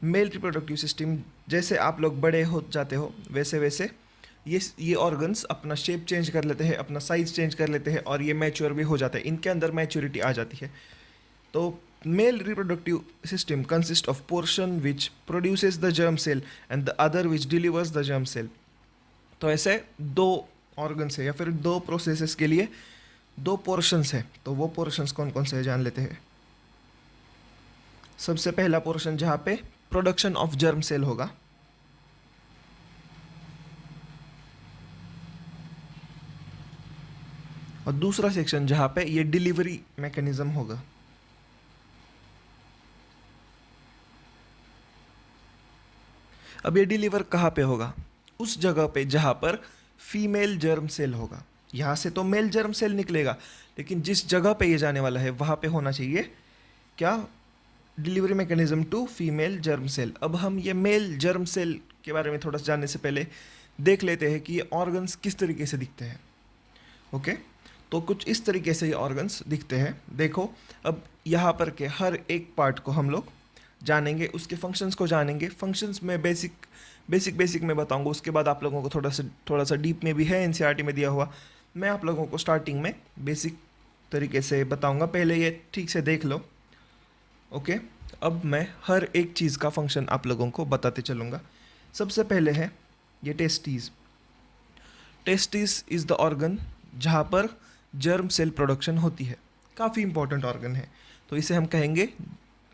Mail reproductive system, जैसे आप लोग बड़े हो जाते हो वैसे वैसे ये ऑर्गन्स अपना शेप चेंज कर लेते हैं, अपना साइज चेंज कर लेते हैं और ये मैच्योर भी हो जाते हैं, इनके अंदर मैच्योरिटी आ जाती है। तो male reproductive system consist of portion which produces the germ cell and the other which delivers the germ cell. तो ऐसे दो ऑर्गन्स है या फिर दो प्रोसेसेस के लिए दो पोर्शंस है। तो वो पोर्शंस कौन कौन से है जान लेते हैं। सबसे पहला पोर्शन जहाँ पे प्रोडक्शन ऑफ जर्म सेल होगा, और दूसरा सेक्शन जहाँ पे ये डिलीवरी मैकेनिज्म होगा। अब ये डिलीवर कहाँ पे होगा, उस जगह पे जहाँ पर फीमेल जर्म सेल होगा। यहाँ से तो मेल जर्म सेल निकलेगा, लेकिन जिस जगह पे ये जाने वाला है वहाँ पे होना चाहिए क्या, delivery mechanism to female germ cell. अब हम ये मेल जर्म सेल के बारे में थोड़ा सा जानने से पहले देख लेते हैं कि ये ऑर्गन्स किस तरीके से दिखते हैं। ओके, तो कुछ इस तरीके से ये ऑर्गन्स दिखते हैं। देखो, अब यहाँ पर के हर एक पार्ट को हम लोग जानेंगे, उसके फंक्शंस को जानेंगे। फंक्शंस में बेसिक में बताऊंगा, उसके बाद आप लोगों को थोड़ा सा डीप में भी है, एनसीईआरटी में दिया हुआ। मैं आप लोगों को स्टार्टिंग में बेसिक तरीके से बताऊंगा, पहले ये ठीक से देख लो। ओके, अब मैं हर एक चीज़ का फंक्शन आप लोगों को बताते चलूँगा। सबसे पहले है ये testes. Testis is the organ जहाँ पर जर्म सेल प्रोडक्शन होती है, काफ़ी इंपॉर्टेंट ऑर्गन है। तो इसे हम कहेंगे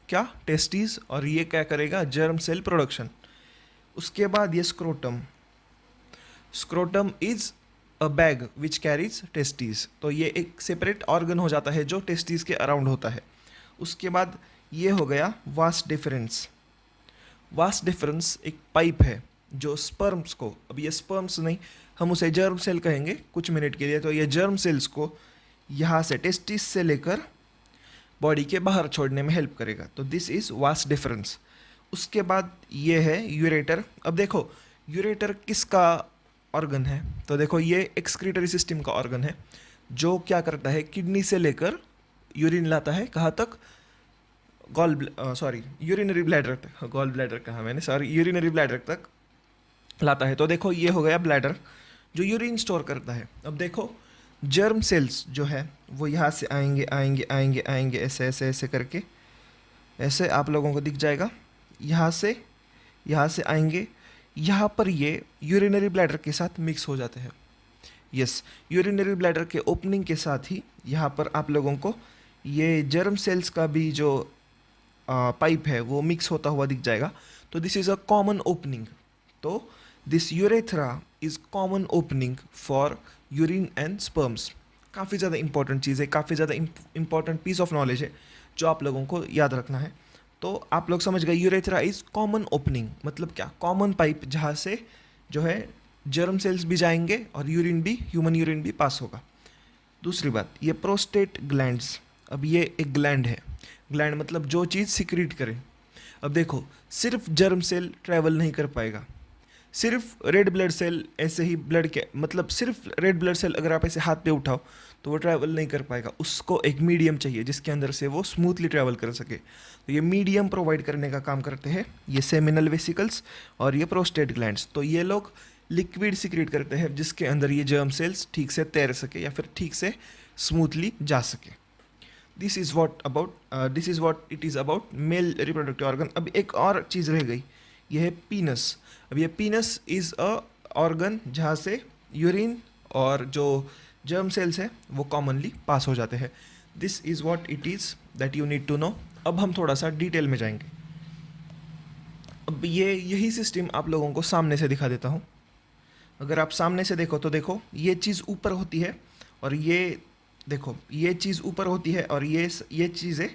क्या, टेस्टिस, और ये क्या करेगा, जर्म सेल प्रोडक्शन। उसके बाद ये scrotum. Scrotum is a bag which carries testis. तो ये एक सेपरेट ऑर्गन हो जाता है जो टेस्टिस के अराउंड होता है। उसके बाद ये हो गया वास डिफरेंस। वास डिफरेंस एक पाइप है जो स्पर्म्स को, अब ये स्पर्म्स नहीं, हम उसे जर्म सेल कहेंगे कुछ मिनट के लिए। तो ये जर्म सेल्स को यहाँ से टेस्टिस से लेकर बॉडी के बाहर छोड़ने में हेल्प करेगा। तो दिस इज़ वास डिफरेंस। उसके बाद ये है यूरेटर। अब देखो, यूरेटर किसका ऑर्गन है, तो देखो ये एक्सक्रीटरी सिस्टम का ऑर्गन है जो क्या करता है, किडनी से लेकर यूरिन लाता है कहाँ तक, यूरिनरी ब्लैडर तक। गॉल ब्लैडर कहा मैंने, सॉरी, यूरिनरी ब्लैडर तक लाता है। तो देखो ये हो गया ब्लैडर जो यूरिन स्टोर करता है। अब देखो, जर्म सेल्स जो है वो यहाँ से आएंगे आएंगे आएंगे आएंगे, ऐसे ऐसे ऐसे करके, ऐसे आप लोगों को दिख जाएगा। यहाँ से आएंगे, यहाँ पर ये यूरिनरी ब्लैडर के साथ मिक्स हो जाते हैं। यस, यूरिनरी ब्लैडर के ओपनिंग के साथ ही यहाँ पर आप लोगों को ये जर्म सेल्स का भी जो पाइप है वो मिक्स होता हुआ दिख जाएगा। तो this is a common opening. तो this urethra is common opening for urine and sperms. काफ़ी ज़्यादा इंपॉर्टेंट चीज़ है, काफ़ी ज़्यादा इंपॉर्टेंट पीस ऑफ नॉलेज है जो आप लोगों को याद रखना है। तो आप लोग समझ गए, यूरेथ्रा इज़ कॉमन ओपनिंग, मतलब क्या, कॉमन पाइप जहाँ से जो है जर्म सेल्स भी जाएंगे और यूरिन भी, ह्यूमन यूरिन भी पास होगा। दूसरी बात, ये प्रोस्टेट ग्लैंड्स। अब ये एक ग्लैंड है, ग्लैंड मतलब जो चीज़ सिक्रीट करे। अब देखो, सिर्फ जर्म सेल ट्रैवल नहीं कर पाएगा, सिर्फ रेड ब्लड सेल ऐसे ही ब्लड के, मतलब सिर्फ रेड ब्लड सेल अगर आप ऐसे हाथ पे उठाओ तो वो ट्रैवल नहीं कर पाएगा, उसको एक मीडियम चाहिए जिसके अंदर से वो स्मूथली ट्रैवल कर सके। तो ये मीडियम प्रोवाइड करने का काम करते हैं ये सेमिनल वेसिकल्स और ये प्रोस्टेट ग्लैंड्स। तो ये लोग लिक्विड सिक्रीट करते हैं जिसके अंदर ये जर्म सेल्स ठीक से तैर सके या फिर ठीक से स्मूथली जा सके। This is what it is about male reproductive organ. अब एक और चीज़ रह गई, यह है पीनस। अब ये पीनस इज़ अ ऑर्गन जहाँ से यूरिन और जो जर्म सेल्स हैं वो कॉमनली पास हो जाते हैं। This is what it is that you need to know. अब हम थोड़ा सा डिटेल में जाएंगे। अब यही सिस्टम आप लोगों को सामने से दिखा देता हूँ। अगर आप सामने से देखो तो देखो, ये चीज़ ऊपर होती है और ये देखो, ये चीज़ ऊपर होती है और ये चीज़ें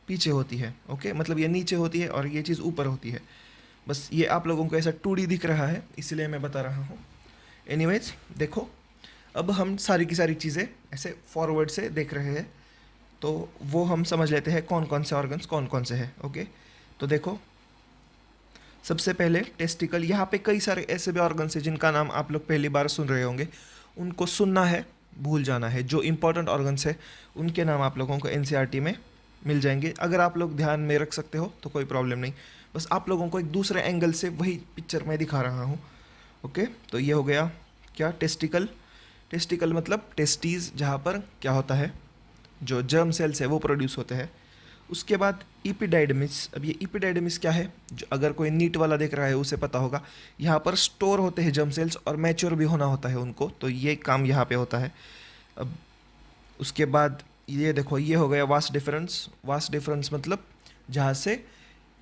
पीछे होती है। ओके, मतलब ये नीचे होती है और ये चीज़ ऊपर होती है। बस ये आप लोगों को ऐसा 2D दिख रहा है इसलिए मैं बता रहा हूँ। एनीवेज, देखो, अब हम सारी की सारी चीज़ें ऐसे फॉरवर्ड से देख रहे हैं तो वो हम समझ लेते हैं कौन कौन से ऑर्गन्स कौन कौन से हैं। ओके, तो देखो, सबसे पहले टेस्टिकल। यहाँ पे कई सारे ऐसे भी ऑर्गन्स हैं जिनका नाम आप लोग पहली बार सुन रहे होंगे, उनको सुनना है, भूल जाना है। जो इंपॉर्टेंट ऑर्गन्स है उनके नाम आप लोगों को एनसीईआरटी में मिल जाएंगे। अगर आप लोग ध्यान में रख सकते हो तो कोई प्रॉब्लम नहीं, बस आप लोगों को एक दूसरे एंगल से वही पिक्चर मैं दिखा रहा हूँ। ओके, तो ये हो गया क्या, टेस्टिकल। टेस्टिकल मतलब टेस्टीज, जहाँ पर क्या होता है, जो जर्म सेल्स है वो प्रोड्यूस होते हैं। उसके बाद इपिडाइडमिस। अब ये इपिडाइडमिस क्या है, जो अगर कोई नीट वाला देख रहा है उसे पता होगा, यहाँ पर स्टोर होते हैं जर्म सेल्स और मैच्योर भी होना होता है उनको, तो ये काम यहाँ पे होता है। अब उसके बाद ये देखो, ये हो गया वास्ट डिफरेंस। वास्ट डिफरेंस मतलब जहाँ से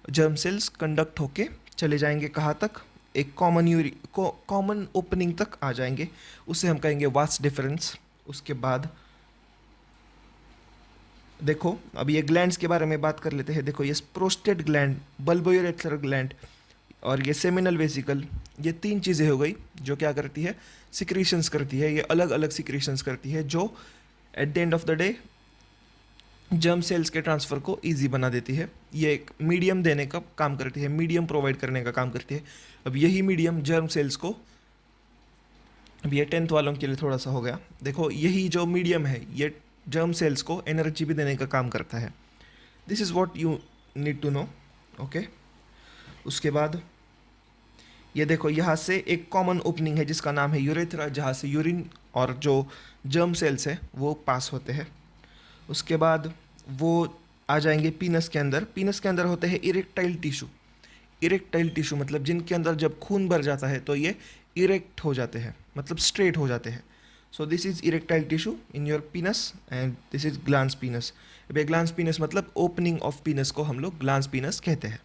जर्म सेल्स कंडक्ट होके चले जाएंगे कहाँ तक, एक कॉमन ओपनिंग तक आ जाएंगे, उसे हम कहेंगे वास्ट डिफरेंस। उसके बाद देखो, अब ये ग्लैंड्स के बारे में बात कर लेते हैं। देखो, ये प्रोस्टेट ग्लैंड, बल्बोरेक्टल ग्लैंड और ये सेमिनल वेसिकल, ये तीन चीज़ें हो गई जो क्या करती है, सिक्रीशंस करती है। ये अलग अलग सिक्रीशंस करती है जो eight the end of the day germ cells के ट्रांसफ़र को इजी बना देती है। ये एक मीडियम देने का काम करती है, मीडियम प्रोवाइड करने का काम करती है। अब यही मीडियम जर्म सेल्स को, अब ये 10th वालों के लिए थोड़ा सा हो गया। देखो, यही जो मीडियम है ये जर्म सेल्स को एनर्जी भी देने का काम करता है। This is what you need to know. Okay, उसके बाद ये देखो, यहाँ से एक कॉमन ओपनिंग है जिसका नाम है यूरेथ्रा, जहाँ से यूरिन और जो जर्म सेल्स है वो पास होते हैं। उसके बाद वो आ जाएंगे पीनस के अंदर। पीनस के अंदर होते हैं इरेक्टाइल टिश्यू। इरेक्टाइल टिश्यू मतलब जिनके अंदर जब खून भर जाता है तो ये इरेक्ट हो जाते हैं, मतलब स्ट्रेट हो जाते हैं। So this is erectile tissue in your penis and this is glans penis. अब ये ग्लांस पीनस मतलब ओपनिंग ऑफ पीनस को हम लोग ग्लांस पीनस कहते हैं।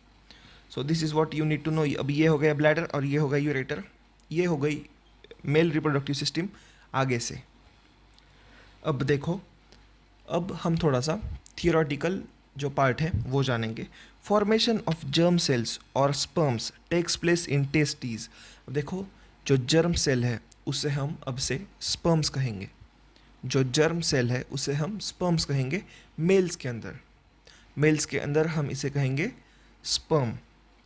So this is what you need to know. अब ये हो गया ब्लैडर और ये हो गया यूरेटर। ये हो गई मेल रिप्रोडक्टिव सिस्टम आगे से। अब देखो, अब हम थोड़ा सा थियोरेटिकल जो पार्ट है वो जानेंगे। फॉर्मेशन ऑफ जर्म सेल्स और sperms takes place in testes. अब देखो, जो जर्म सेल है उसे हम अब से स्पर्म्स कहेंगे। जो जर्म सेल है उसे हम स्पर्म्स कहेंगे मेल्स के अंदर। मेल्स के अंदर हम इसे कहेंगे स्पर्म।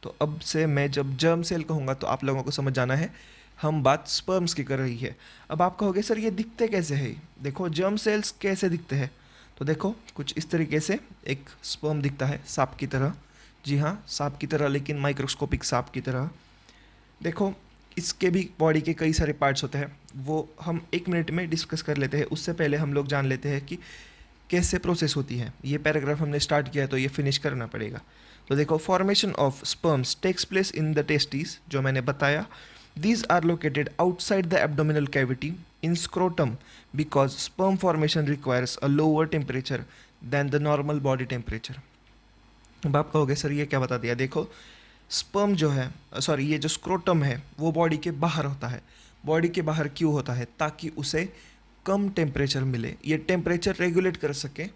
तो अब से मैं जब जर्म सेल कहूँगा तो आप लोगों को समझ जाना है हम बात स्पर्म्स की कर रही है। अब आप कहोगे सर ये दिखते कैसे है। देखो, जर्म सेल्स कैसे दिखते हैं, तो देखो कुछ इस तरीके से एक स्पर्म दिखता है, सांप की तरह। जी हाँ, सांप की तरह, लेकिन माइक्रोस्कोपिक सांप की तरह। देखो, इसके भी बॉडी के कई सारे पार्ट्स होते हैं, वो हम 1 मिनट में डिस्कस कर लेते हैं। उससे पहले हम लोग जान लेते हैं कि कैसे प्रोसेस होती है। ये पैराग्राफ हमने स्टार्ट किया है तो ये फिनिश करना पड़ेगा। तो देखो, formation of sperms takes place in the testis, जो मैंने बताया। These are located outside the abdominal cavity in scrotum because sperm formation requires a lower temperature than the normal body temperature. अब आप कहोगे सर ये क्या बता दिया। देखो, स्पर्म जो है, सॉरी, ये जो स्क्रोटम है वो बॉडी के बाहर होता है। बॉडी के बाहर क्यों होता है, ताकि उसे कम टेम्परेचर मिले, ये टेम्परेचर रेगुलेट कर सके।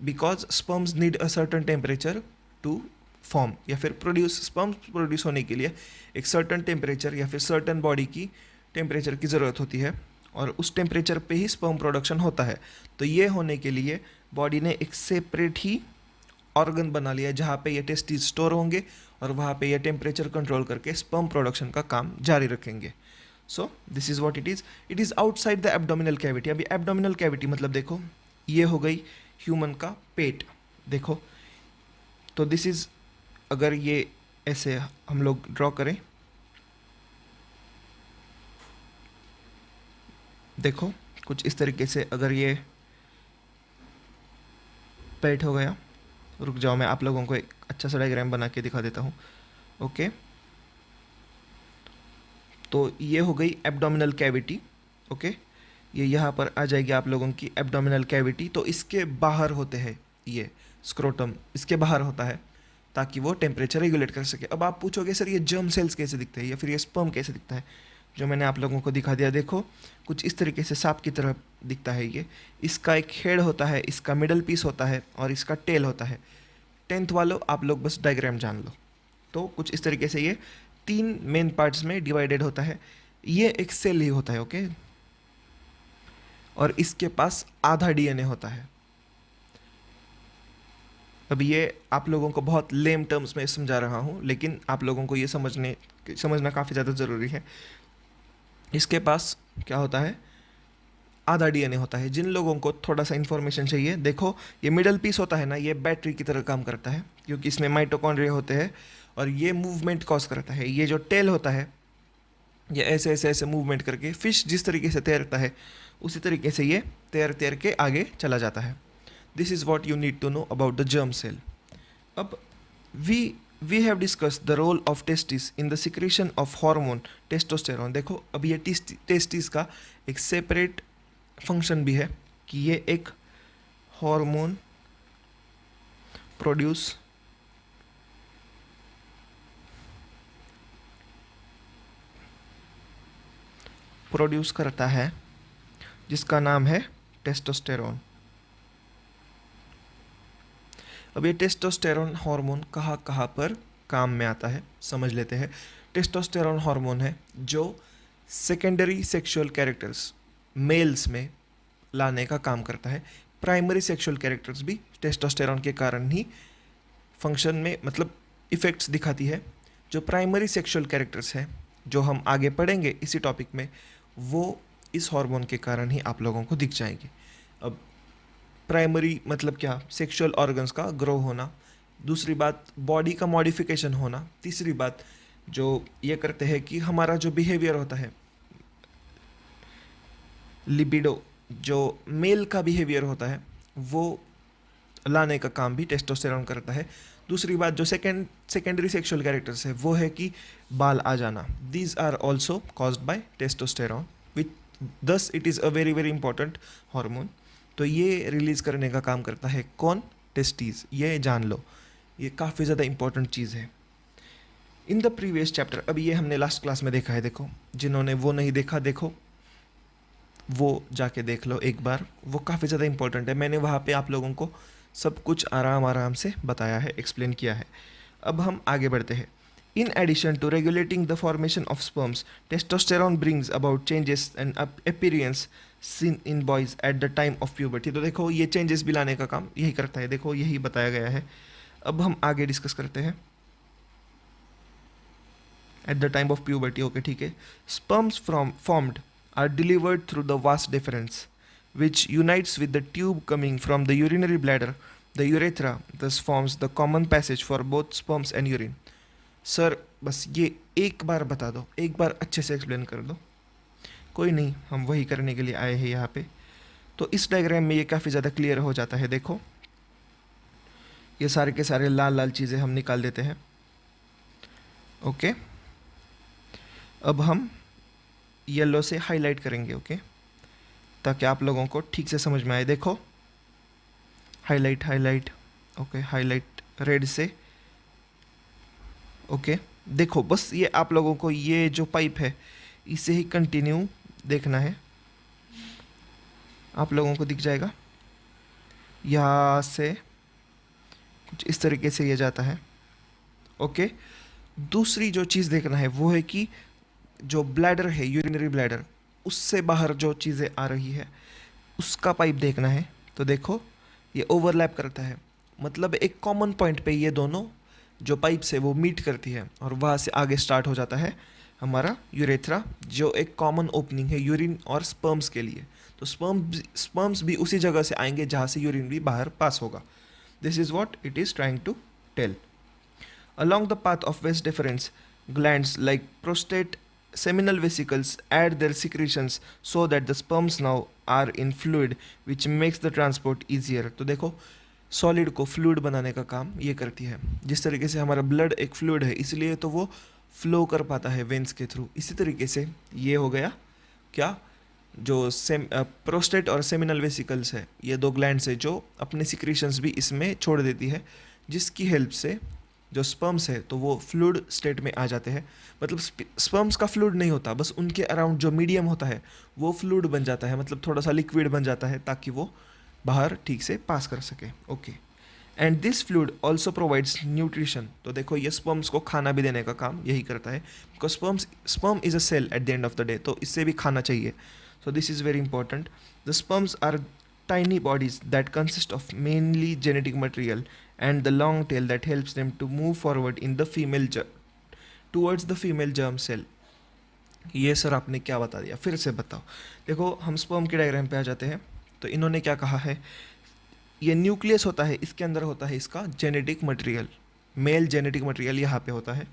Because sperms need a certain temperature to form, या फिर प्रोड्यूस, स्पर्म्स प्रोड्यूस होने के लिए एक सर्टन टेम्परेचर या फिर सर्टन बॉडी की टेम्परेचर की ज़रूरत होती है, और उस टेम्परेचर पे ही स्पर्म प्रोडक्शन होता है। तो ये होने के लिए बॉडी ने एक सेपरेट ही ऑर्गन बना लिया जहाँ पे ये टेस्टिस स्टोर होंगे और वहाँ पे ये टेम्परेचर कंट्रोल करके स्पर्म प्रोडक्शन का काम जारी रखेंगे। सो this is what it is outside the abdominal cavity. अभी एब्डोमिनल कैविटी मतलब देखो, ये हो गई ह्यूमन का पेट। देखो, तो दिस इज़, अगर ये ऐसे हम लोग ड्रॉ करें, देखो कुछ इस तरीके से, अगर ये पेट हो गया, रुक जाओ मैं आप लोगों को एक अच्छा सा डायग्राम बना के दिखा देता हूँ। ओके, तो ये हो गई एब्डोमिनल कैविटी। ओके, ये यहाँ पर आ जाएगी आप लोगों की एब्डोमिनल कैविटी। तो इसके बाहर होते हैं ये स्क्रोटम, इसके बाहर होता है ताकि वो टेम्परेचर रेगुलेट कर सके। अब आप पूछोगे सर ये जर्म सेल्स कैसे दिखते हैं या फिर ये स्पर्म कैसे दिखता है, जो मैंने आप लोगों को दिखा दिया। देखो, कुछ इस तरीके से सांप की तरह दिखता है ये। इसका एक हेड होता है, इसका मिडल पीस होता है और इसका टेल होता है। 10th वालों आप लोग बस डायग्राम जान लो। तो कुछ इस तरीके से ये 3 मेन पार्ट्स में डिवाइडेड होता है। ये एक सेल ही होता है। ओके, और इसके पास आधा डीएनए होता है। अब ये आप लोगों को बहुत लेम टर्म्स में समझा रहा हूँ, लेकिन आप लोगों को ये समझना काफ़ी ज़्यादा ज़रूरी है। इसके पास क्या होता है, आधा डीएनए होता है। जिन लोगों को थोड़ा सा इन्फॉर्मेशन चाहिए, देखो ये मिडल पीस होता है ना, ये बैटरी की तरह काम करता है, क्योंकि इसमें माइटोकॉन्ड्रिया होते हैं और ये मूवमेंट कॉज करता है। ये जो टेल होता है, ये ऐसे ऐसे ऐसे मूवमेंट करके फिश जिस तरीके से तैरता है उसी तरीके से ये तैर तैर के आगे चला जाता है। This is what you need to know about the germ cell. अब we we have discuss the role of testis in the secretion of hormone testosterone. देखो अब ये टेस्टिस का एक सेपरेट फंक्शन भी है कि ये एक हार्मोन प्रोड्यूस करता है जिसका नाम है टेस्टोस्टेरोन। अब ये टेस्टोस्टेरोन हार्मोन कहाँ कहाँ पर काम में आता है समझ लेते हैं। टेस्टोस्टेरोन हार्मोन है जो सेकेंडरी सेक्सुअल कैरेक्टर्स मेल्स में लाने का काम करता है। प्राइमरी सेक्सुअल कैरेक्टर्स भी टेस्टोस्टेरोन के कारण ही फंक्शन में मतलब इफ़ेक्ट्स दिखाती है। जो प्राइमरी सेक्सुअल कैरेक्टर्स हैं जो हम आगे पढ़ेंगे इसी टॉपिक में, वो इस हार्मोन के कारण ही आप लोगों को दिख जाएंगे। अब प्राइमरी मतलब क्या, सेक्सुअल ऑर्गन्स का ग्रो होना, दूसरी बात बॉडी का मॉडिफिकेशन होना, तीसरी बात जो ये करते हैं कि हमारा जो बिहेवियर होता है, लिबिडो जो मेल का बिहेवियर होता है वो लाने का काम भी टेस्टोस्टेरोन करता है। दूसरी बात जो सेकेंडरी सेक्सुअल कैरेक्टर्स है वो है कि बाल आ जाना, these are also caused by testosterone which thus it is a very very important hormone. तो ये रिलीज़ करने का काम करता है कौन, टेस्टीज। ये जान लो, ये काफ़ी ज़्यादा इंपॉर्टेंट चीज़ है। इन द प्रीवियस चैप्टर, अब ये हमने लास्ट क्लास में देखा है, देखो जिन्होंने वो नहीं देखा देखो वो जाके देख लो एक बार, वो काफ़ी ज़्यादा इंपॉर्टेंट है। मैंने वहाँ पे आप लोगों को सब कुछ आराम आराम से बताया है, एक्सप्लेन किया है। अब हम आगे बढ़ते हैं। In addition to regulating the formation of sperms, testosterone brings about changes and appearance seen in boys at the time of puberty. तो देखो ये चेंजेस भी लाने का काम यही करता है, देखो यही बताया गया है। अब हम आगे डिस्कस करते हैं। Eight the time of puberty, okay ठीक है। Sperms from formed are delivered through the vas deferens, which unites with the tube coming from the urinary bladder. The urethra thus forms the common passage for both sperms and urine. Sir बस ये एक बार बता दो, एक बार अच्छे से explain कर दो। कोई नहीं, हम वही करने के लिए आए हैं यहाँ पे। तो इस डायग्राम में ये काफ़ी ज़्यादा क्लियर हो जाता है। देखो ये सारे के सारे लाल लाल चीज़ें हम निकाल देते हैं। ओके, अब हम येलो से हाईलाइट करेंगे, ओके, ताकि आप लोगों को ठीक से समझ में आए। देखो highlight highlight, okay, highlight red से, ओके। देखो बस ये आप लोगों को ये जो पाइप है इसे ही कंटिन्यू देखना है, आप लोगों को दिख जाएगा यहाँ से कुछ इस तरीके से ये जाता है, ओके। दूसरी जो चीज़ देखना है वो है कि जो ब्लैडर है, यूरिनरी ब्लैडर, उससे बाहर जो चीज़ें आ रही है उसका पाइप देखना है। तो देखो ये ओवरलैप करता है, मतलब एक कॉमन पॉइंट पे ये दोनों जो पाइप्स है वो मीट करती है और वहाँ से आगे स्टार्ट हो जाता है हमारा यूरेथ्रा, जो एक कॉमन ओपनिंग है यूरिन और स्पर्म्स के लिए। तो स्पर्म्स भी उसी जगह से आएंगे जहाँ से यूरिन भी बाहर पास होगा। This is what it is trying to tell. Along the path of vas deferens, glands like prostate, seminal vesicles add their secretions so that the sperms now are in fluid, which makes the transport easier. तो देखो solid को fluid बनाने का काम ये करती है। जिस तरीके से हमारा ब्लड एक फ्लूइड है इसलिए तो वो फ्लो कर पाता है वेंस के थ्रू, इसी तरीके से ये हो गया क्या, जो प्रोस्टेट और सेमिनल वेसिकल्स है, ये दो ग्लैंड्स है जो अपने सिक्रीशंस भी इसमें छोड़ देती है, जिसकी हेल्प से जो स्पर्म्स है तो वो फ्लूइड स्टेट में आ जाते हैं। मतलब स्पर्म्स का फ्लूइड नहीं होता, बस उनके अराउंड जो मीडियम होता है वो फ्लूइड बन जाता है, मतलब थोड़ा सा लिक्विड बन जाता है ताकि वो बाहर ठीक से पास कर सके, okay. And this fluid also provides nutrition. तो देखो ये स्पर्म्स को खाना भी देने का काम यही करता है, because sperm is a cell at the end of the day, तो इससे भी खाना चाहिए। So this is very important. The sperms are tiny bodies that consist of mainly genetic material and the long tail that helps them to move forward in the towards the female germ cell. ये sir आपने क्या बता दिया, फिर से बताओ। देखो हम स्पर्म के डायग्राम पे आ जाते हैं। तो इन्होंने क्या कहा है, ये न्यूक्लियस होता है, इसके अंदर होता है इसका genetic material, male genetic material यहाँ पे होता है।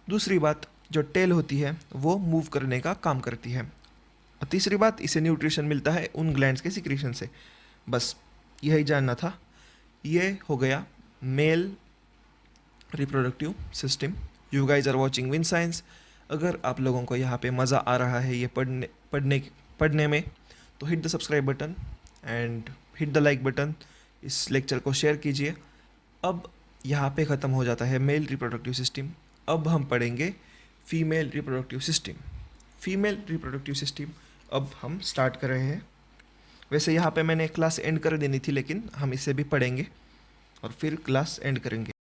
दूसरी बात, जो टेल होती है वो मूव करने का काम करती है। और तीसरी बात, इसे न्यूट्रिशन मिलता है उन ग्लैंड्स के सिक्रीशन से। बस यही जानना था। ये हो गया male reproductive system. You guys are watching Win Science. अगर आप लोगों को यहाँ पे मज़ा आ रहा है ये पढ़ने में, तो hit the subscribe button and hit the like button. इस लेक्चर को शेयर कीजिए। अब यहाँ पे ख़त्म हो जाता है मेल रिप्रोडक्टिव सिस्टम। अब हम पढ़ेंगे female reproductive system. Female reproductive system अब हम स्टार्ट कर रहे हैं। वैसे यहाँ पे मैंने क्लास एंड कर देनी थी, लेकिन हम इसे भी पढ़ेंगे और फिर क्लास एंड करेंगे।